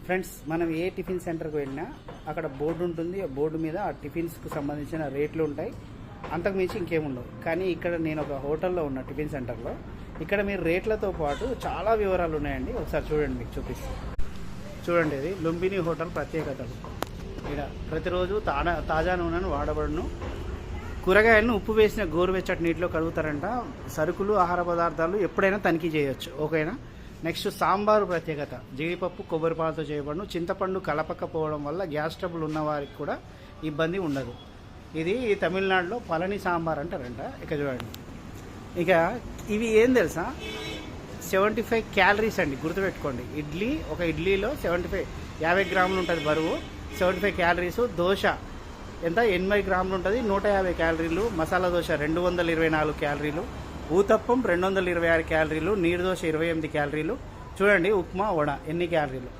Friends, మనం ఏ tiffin సెంటర్కి వెళ్ళినా అక్కడ బోర్డు ఉంటుంది. ఆ బోర్డు మీద ఆ టిఫిన్స్కి సంబంధించిన రేట్లు ఉంటాయి, అంతకు మించి ఇంకేముండవు. కానీ ఇక్కడ నేను ఒక హోటల్లో ఉన్న టిఫిన్ సెంటర్లో ఇక్కడ మీరు రేట్లతో పాటు చాలా వివరాలు ఉన్నాయండి. ఒకసారి చూడండి, మీకు చూపిస్తాను. చూడండి, ఇది లుంబిని హోటల్ ప్రత్యేకతలు. ఇక్కడ ప్రతిరోజు తాజా నూనెను వాడబడును. కూరగాయలను ఉప్పు వేసిన గోరువెచ్చటి నీటిలో కడుగుతారంట. సరుకులు, ఆహార పదార్థాలు ఎప్పుడైనా తనిఖీ చేయొచ్చు. ఓకేనా. నెక్స్ట్ సాంబారు ప్రత్యేకత. జీడిపప్పు, కొబ్బరి పాలతో చేయబడును. చింతపండు కలపకపోవడం వల్ల గ్యాస్ ట్రబుల్ ఉన్న వారికి కూడా ఇబ్బంది ఉండదు. ఇది తమిళనాడులో పళని సాంబార్ అంటారంట. ఇక చూడండి, ఇక ఇవి ఏం తెలుసా, 75 క్యాలరీస్ అండి, గుర్తుపెట్టుకోండి. ఒక ఇడ్లీలో 50 గ్రాములు ఉంటుంది బరువు, 75 క్యాలరీస్. దోశ ఎంత 80 గ్రాములు ఉంటుంది, 150 క్యాలరీలు. మసాలా దోశ 224 క్యాలరీలు. ఊతప్పం 226 క్యాలరీలు. నీరు దోశ 28 క్యాలరీలు. చూడండి, ఉప్మా, వడ ఎన్ని క్యాలరీలు.